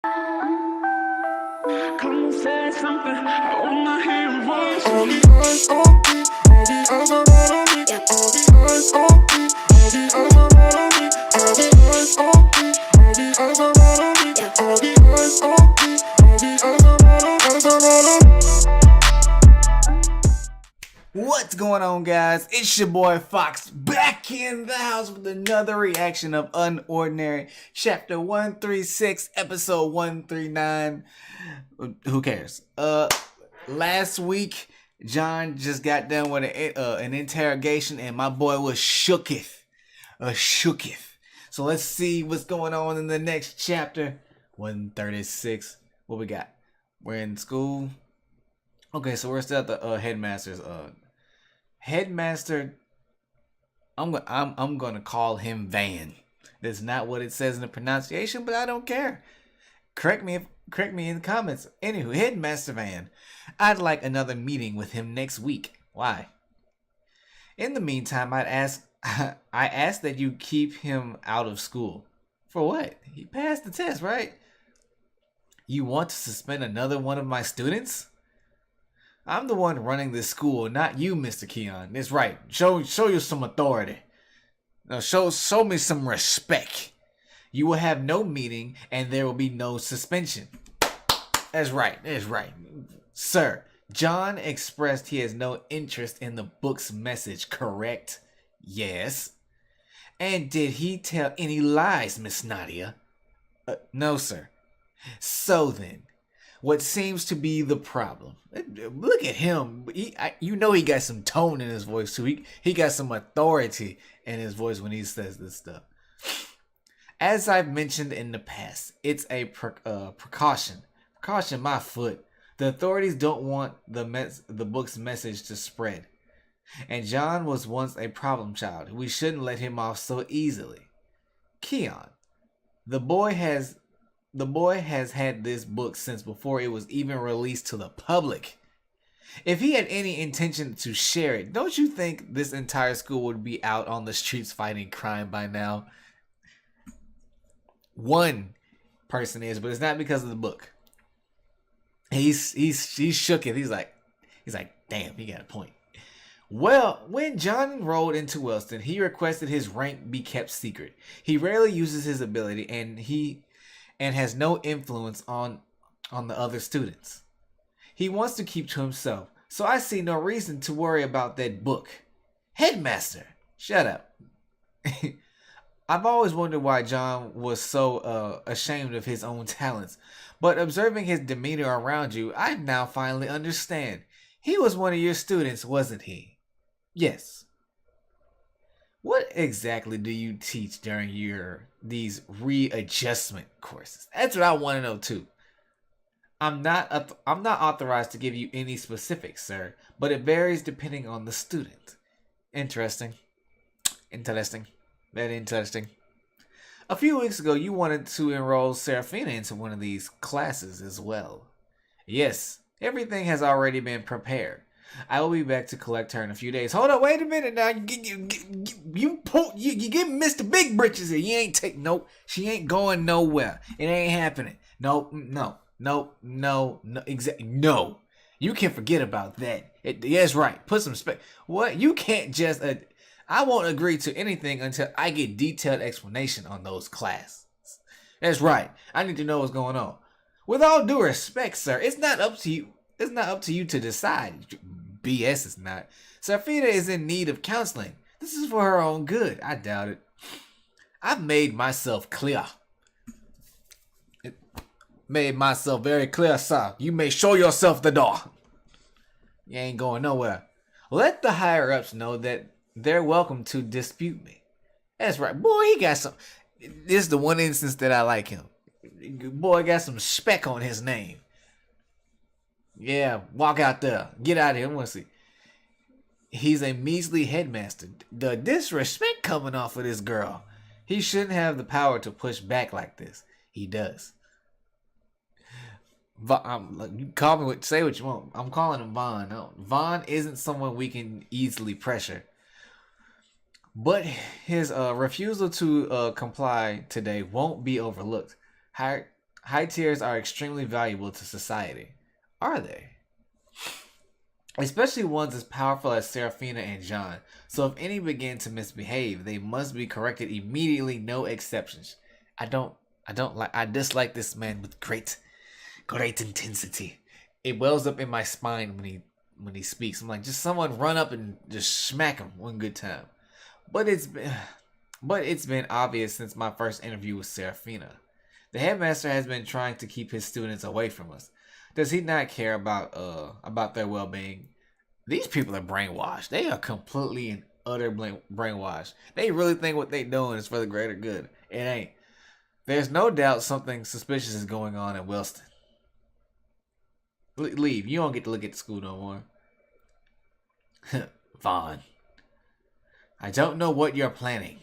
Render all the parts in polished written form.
Come and say something. I wanna hear your voice. All the eyes on me, all the eyes are right on me. All the eyes on me, all the eyes are right on me. All the eyes on me, all the eyes are right on me. All the eyes on me, all the eyes are right on me. Eyes are right on me. What's going on, guys? It's your boy Fox back in the house with another reaction of Unordinary, Chapter 136, Episode 139. Who cares? Last week, John just got done with an interrogation, and my boy was shooketh. Shooketh. So let's see what's going on in the next chapter. 136. What we got? We're in school. Okay, so we're still at the headmaster's. Headmaster. I'm gonna call him Van. That's not what it says in the pronunciation, but I don't care. Correct me in the comments. Anywho, Headmaster Van. I'd like another meeting with him next week. Why? In the meantime, I ask that you keep him out of school. For what? He passed the test, right? You want to suspend another one of my students? I'm the one running this school, not you, Mr. Keon. That's right. Show you some authority. Now show me some respect. You will have no meeting and there will be no suspension. That's right. That's right. Sir, John expressed he has no interest in the book's message, correct? Yes. And did he tell any lies, Miss Nadia? No, sir. So then, what seems to be the problem? Look at him. You know he got some tone in his voice too. He got some authority in his voice when he says this stuff. As I've mentioned in the past, it's a precaution. Precaution my foot. The authorities don't want the book's message to spread. And John was once a problem child. We shouldn't let him off so easily. Keon, the boy has had this book since before it was even released to the public. If he had any intention to share it, don't you think this entire school would be out on the streets fighting crime by now? One person is, but it's not because of the book. He's shook it. He's like, damn, he got a point. Well, when John enrolled into Wellston, he requested his rank be kept secret. He rarely uses his ability, and has no influence on the other students. He wants to keep to himself, so I see no reason to worry about that book. Headmaster, shut up. I've always wondered why John was so ashamed of his own talents, but observing his demeanor around you, I now finally understand. He was one of your students, wasn't he? Yes. What exactly do you teach during these readjustment courses? That's what I want to know too. I'm not authorized to give you any specifics, sir, but it varies depending on the student. Interesting. Very interesting. A few weeks ago, you wanted to enroll Serafina into one of these classes as well. Yes, everything has already been prepared. I will be back to collect her in a few days. Hold on, wait a minute now. You give Mr. Big Britches here. You ain't nope. She ain't going nowhere. It ain't happening. No. Exactly. No. You can forget about that. That's right. Put some respect. What? You can't just. I won't agree to anything until I get detailed explanation on those classes. That's right. I need to know what's going on. With all due respect, sir, it's not up to you. It's not up to you to decide. BS is not. Serafina is in need of counseling. This is for her own good. I doubt it. I've made myself clear. Made myself very clear, sir. You may show yourself the door. You ain't going nowhere. Let the higher ups know that they're welcome to dispute me. That's right. Boy, he got some. This is the one instance that I like him. Boy got some speck on his name. Yeah, walk out there. Get out of here. I want to see. He's a measly headmaster. The disrespect coming off of this girl. He shouldn't have the power to push back like this. He does. You call me, say what you want. I'm calling him Vaughn. No, Vaughn isn't someone we can easily pressure. But his refusal to comply today won't be overlooked. Higher High tiers are extremely valuable to society. Are they? Especially ones as powerful as Serafina and John. So if any begin to misbehave, they must be corrected immediately, no exceptions. I dislike this man with great intensity. It wells up in my spine when he speaks. I'm like, just someone run up and just smack him one good time. But it's been obvious since my first interview with Serafina. The headmaster has been trying to keep his students away from us. Does he not care about their well-being? These people are brainwashed. They are completely and utter brainwashed. They really think what they're doing is for the greater good. It ain't. There's no doubt something suspicious is going on in Wilston. Leave. You don't get to look at the school no more. Vaughn. I don't know what you're planning.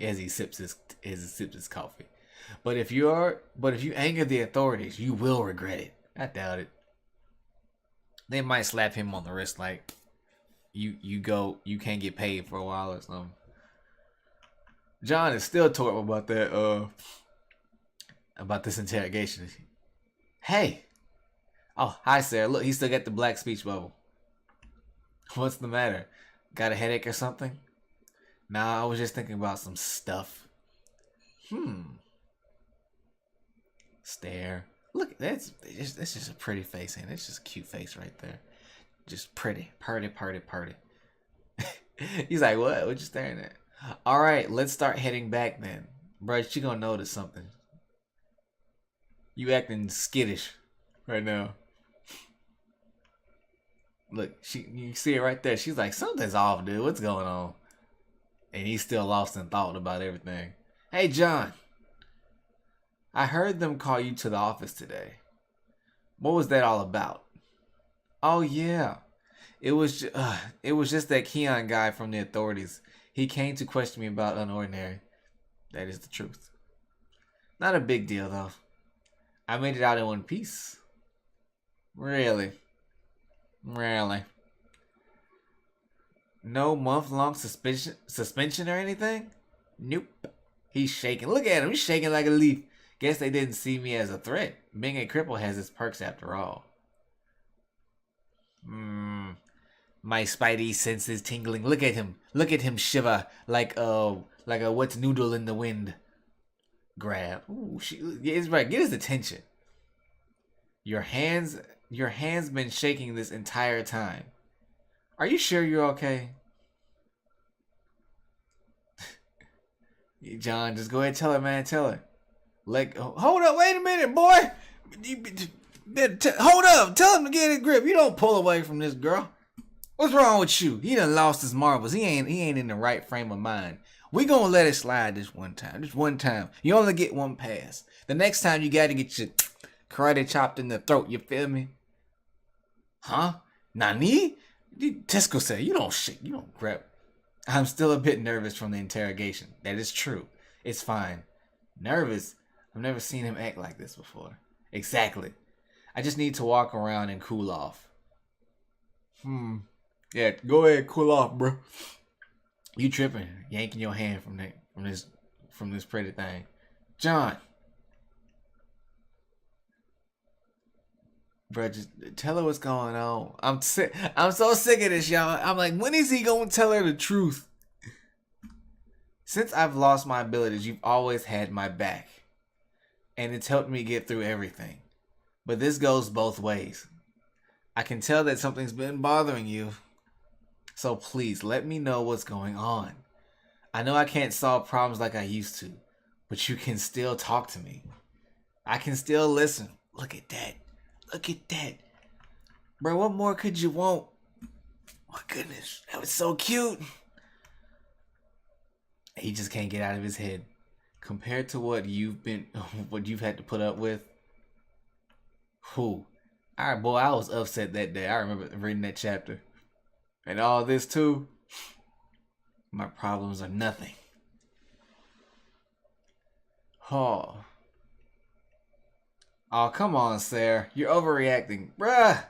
as he sips his coffee. But if you anger the authorities, you will regret it. I doubt it. They might slap him on the wrist like you can't get paid for a while or something. John is still torn about this interrogation. Hey. Oh, hi Sarah. Look, he still got the black speech bubble. What's the matter? Got a headache or something? Nah, I was just thinking about some stuff. Stare. Look, that's just a pretty face, and it's just a cute face right there. Just pretty. Party. He's like, what? What you staring at? Alright, let's start heading back then. Bruh, she gonna notice something. You acting skittish right now. Look, you see it right there. She's like, something's off, dude. What's going on? And he's still lost in thought about everything. Hey, John. I heard them call you to the office today. What was that all about? Oh, yeah. It was just that Keon guy from the authorities. He came to question me about Unordinary. That is the truth. Not a big deal, though. I made it out in one piece. Really? No month-long suspension or anything? Nope. He's shaking. Look at him. He's shaking like a leaf. Guess they didn't see me as a threat. Being a cripple has its perks after all. My spidey senses tingling. Look at him. Look at him shiver like a wet noodle in the wind. Grab. Ooh, it's right. Get his attention. Your hands been shaking this entire time. Are you sure you're okay? John, just go ahead and tell her, man. Tell her. Hold up, wait a minute, boy. Hold up. Tell him to get his grip. You don't pull away from this girl. What's wrong with you? He done lost his marbles. He ain't in the right frame of mind. We gonna let it slide this one time. Just one time. You only get one pass. The next time you gotta get your karate chopped in the throat. You feel me? Huh? Nani? Tesco said, you don't shake. You don't grab. I'm still a bit nervous from the interrogation. That is true. It's fine. Nervous? I've never seen him act like this before. Exactly. I just need to walk around and cool off. Yeah, go ahead, cool off, bro. You tripping, yanking your hand from this pretty thing. John. Bro, just tell her what's going on. I'm sick. I'm so sick of this, y'all. I'm like, when is he gonna tell her the truth? Since I've lost my abilities, you've always had my back. And it's helped me get through everything. But this goes both ways. I can tell that something's been bothering you. So please, let me know what's going on. I know I can't solve problems like I used to. But you can still talk to me. I can still listen. Look at that. Look at that. Bro, what more could you want? My goodness, that was so cute. He just can't get out of his head. Compared to what you've had to put up with. Whew. Alright, boy, I was upset that day. I remember reading that chapter. And all this too. My problems are nothing. Oh. Oh, come on, Sarah. You're overreacting. Bruh.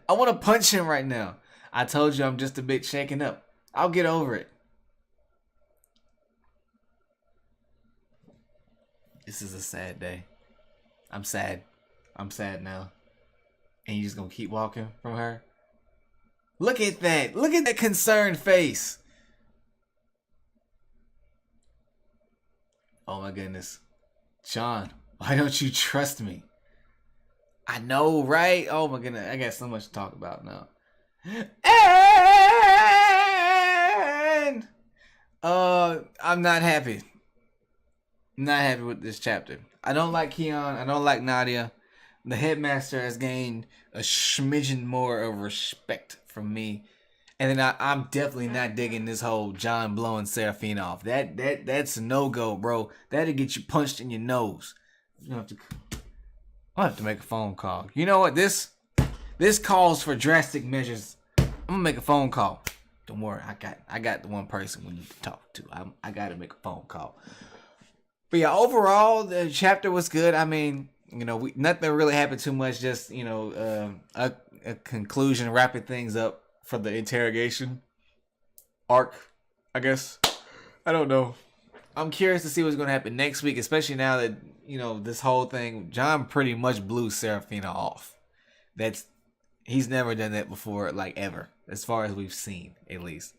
I want to punch him right now. I told you I'm just a bit shaken up. I'll get over it. This is a sad day. I'm sad. I'm sad now. And you just gonna keep walking from her? Look at that. Look at that concerned face. Oh my goodness. John, why don't you trust me? I know, right? Oh my goodness. I got so much to talk about now. And I'm not happy. Not happy with this chapter. I don't like Keon. I don't like Nadia. The headmaster has gained a smidgen more of respect from me. And then I'm definitely not digging this whole John blowing Seraphine off. That's a no-go, bro. That'll get you punched in your nose. I'll have to make a phone call. You know what? This calls for drastic measures. I'm gonna make a phone call. Don't worry, I got the one person we need to talk to. I gotta make a phone call. But yeah, overall the chapter was good. I mean, you know, nothing really happened too much. Just, you know, a conclusion, wrapping things up for the interrogation arc, I guess. I don't know. I'm curious to see what's going to happen next week, especially now that, you know, this whole thing, John pretty much blew Seraphina off. He's never done that before, like, ever, as far as we've seen, at least.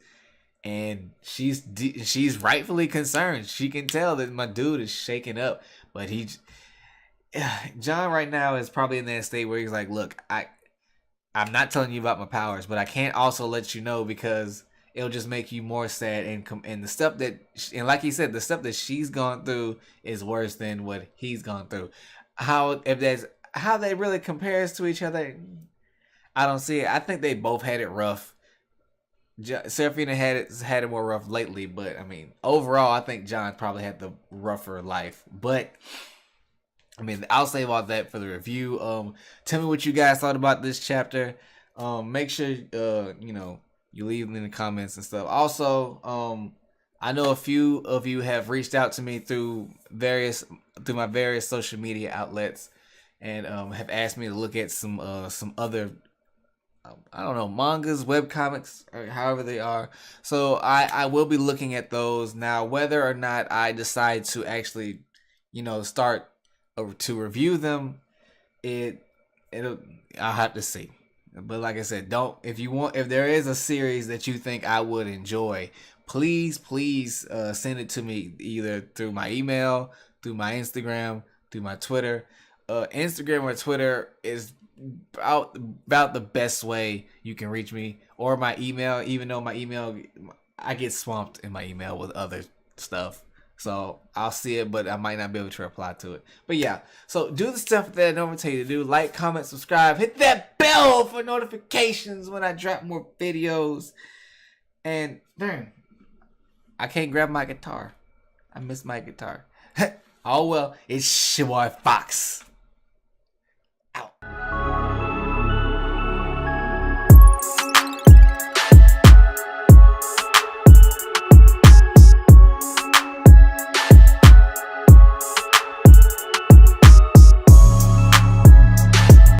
And she's rightfully concerned. She can tell that my dude is shaking up, but John right now is probably in that state where he's like, look, I'm not telling you about my powers, but I can't also let you know because it'll just make you more sad. And the stuff and like he said, the stuff that she's gone through is worse than what he's gone through. How they really compares to each other, I don't see it. I think they both had it rough. Seraphina had it more rough lately, but I mean, overall, I think John probably had the rougher life. But I mean, I'll save all that for the review. Tell me what you guys thought about this chapter. Make sure you know, you leave them in the comments and stuff. Also, I know a few of you have reached out to me through my various social media outlets and have asked me to look at some other I don't know, mangas, webcomics, or however they are. So I will be looking at those. Now, whether or not I decide to actually, you know, start to review them, I'll have to see. But like I said, if there is a series that you think I would enjoy, please send it to me either through my email, through my Instagram, through my Twitter. Instagram or Twitter is about the best way you can reach me, or my email, even though my email, I get swamped in my email with other stuff. So I'll see it, but I might not be able to reply to it. But yeah, so do the stuff that I normally tell you to do. Like, comment, subscribe. Hit that bell for notifications when I drop more videos. And darn, I can't grab my guitar. I miss my guitar. Oh well, it's your boy Fox.